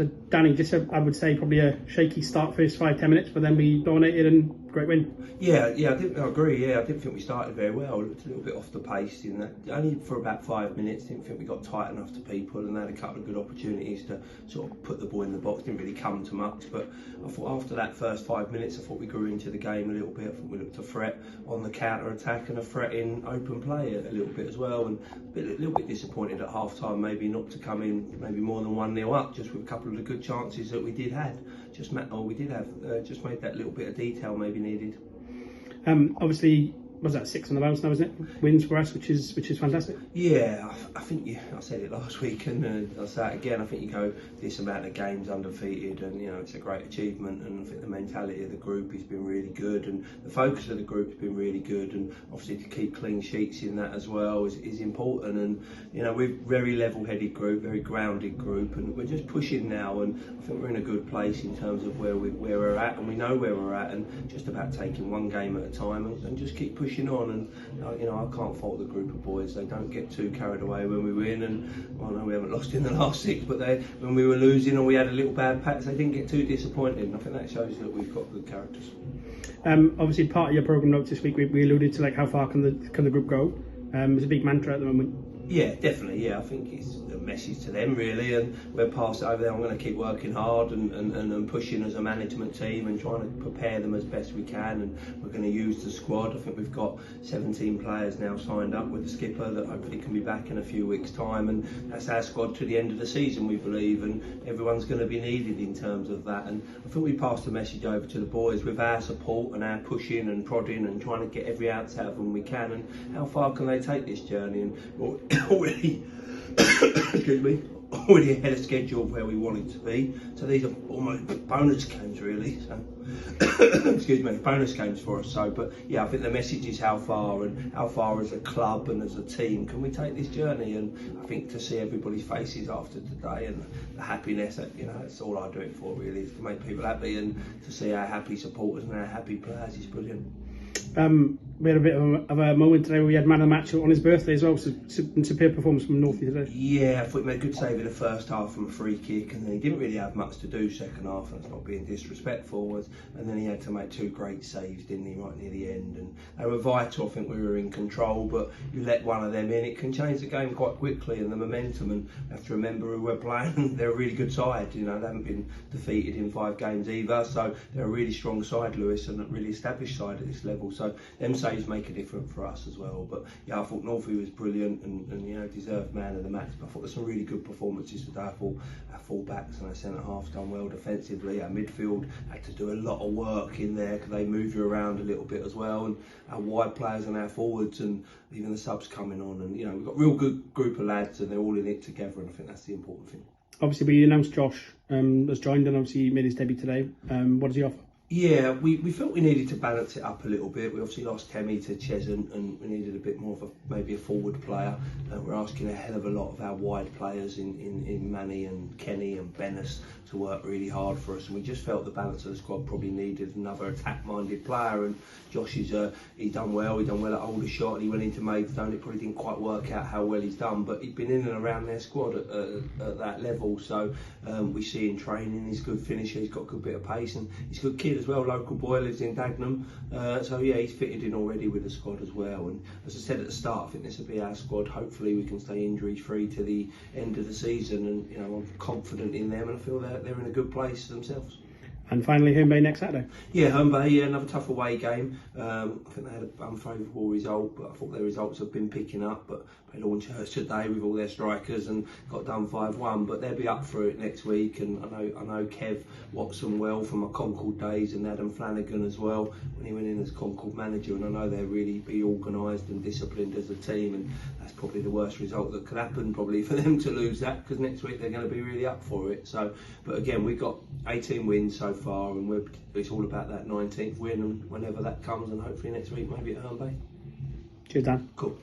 So Danny, just I would say probably a shaky start first 5-10 minutes, but then we dominated and great win. Yeah, I agree. Yeah, I didn't think we started very well. Looked a little bit off the pace in that. Only for about 5 minutes. Didn't think we got tight enough to people, and had a couple of good opportunities to sort of put the ball in the box. Didn't really come to much, but I thought after that first 5 minutes, I thought we grew into the game a little bit. I thought we looked a threat on the counter attack and a threat in open play a little bit as well. And a little bit disappointed at half time, maybe not to come in maybe more than 1-0 up, just with a couple of the good chances that we did have. Just made that little bit of detail maybe needed. Obviously, was that 6 on the bounce now, isn't it? Wins for us, which is fantastic. Yeah, I think I said it last week, and I'll say it again. I think you go this amount of games undefeated, and it's a great achievement. And I think the mentality of the group has been really good, and the focus of the group has been really good. And obviously to keep clean sheets in that as well is important. And we're a very level-headed group, very grounded group, and we're just pushing now. And I think we're in a good place in terms of where we're at, and we know where we're at, and just about taking one game at a time and just keep pushing on. And I can't fault the group of boys. They don't get too carried away when we win, and I know we haven't lost in the last 6, but when we were losing or we had a little bad patch, they didn't get too disappointed, and I think that shows that we've got good characters. Obviously part of your programme notes this week we alluded to how far can the group go. It's a big mantra at the moment. Yeah, definitely. Yeah, I think it's a message to them really, and we're past it over there. I'm going to keep working hard and pushing as a management team and trying to prepare them as best we can. And we're going to use the squad. I think we've got 17 players now signed up with the skipper that hopefully can be back in a few weeks' time, and that's our squad to the end of the season, we believe. And everyone's going to be needed in terms of that. And I think we passed the message over to the boys with our support and our pushing and prodding and trying to get every ounce out of them we can. And how far can they take this journey? And already, excuse me, already ahead of schedule of where we want it to be. So these are almost bonus games really. So excuse me, bonus games for us. So, but yeah, I think the message is how far as a club and as a team can we take this journey. And I think to see everybody's faces after today and the happiness, that's all I do it for really, is to make people happy, and to see our happy supporters and our happy players is brilliant. We had a bit of a moment today where we had man of the match on his birthday as well, so superb performance from Northie today. Yeah, I thought he made a good save in the first half from a free kick, and then he didn't really have much to do second half, and that's not being disrespectful, and then he had to make 2 great saves, didn't he, right near the end, and they were vital. I think we were in control, but you let one of them in, it can change the game quite quickly, and the momentum, and we have to remember who we're playing. They're a really good side, they haven't been defeated in 5 games either, so they're a really strong side, Lewes, and a really established side at this level, so them saves make a difference for us as well. But yeah, I thought Northie was brilliant and deserved man of the match. But I thought there were some really good performances today. I thought our full backs and our centre half done well defensively. Our midfield had to do a lot of work in there because they move you around a little bit as well. And our wide players and our forwards and even the subs coming on. And we've got a real good group of lads and they're all in it together. And I think that's the important thing. Obviously, we announced Josh has joined, and obviously he made his debut today. What does he offer? Yeah, we felt we needed to balance it up a little bit. We obviously lost Temi to Cheshunt, and we needed a bit more of maybe a forward player. We're asking a hell of a lot of our wide players in Manny and Kenny and Bennis to work really hard for us, and we just felt the balance of the squad probably needed another attack-minded player. And Josh he's done well. He done well at Aldershot, and he went into Maidstone. It probably didn't quite work out how well he's done, but he'd been in and around their squad at that level. So we see in training he's a good finisher. He's got a good bit of pace, and he's a good kid as well, local boy, lives in Dagenham, so yeah, he's fitted in already with the squad as well. And as I said at the start, I think this will be our squad. Hopefully we can stay injury free to the end of the season, and I'm confident in them, and I feel that they're in a good place themselves. And finally, Home Bay next Saturday. Yeah, Home Bay, yeah, another tough away game. I think they had an unfavourable result, but I thought their results have been picking up. But played Hornchurch today with all their strikers and got done 5-1. But they'll be up for it next week. And I know Kev Watson well from my Concord days, and Adam Flanagan as well when he went in as Concord manager. And I know they'll really be organised and disciplined as a team. And that's probably the worst result that could happen probably for them to lose that, because next week they're going to be really up for it. So, but again, we've got 18 wins so far, and it's all about that 19th win, and whenever that comes, and hopefully next week maybe at Home Bay. Cheers, Dan. Cool.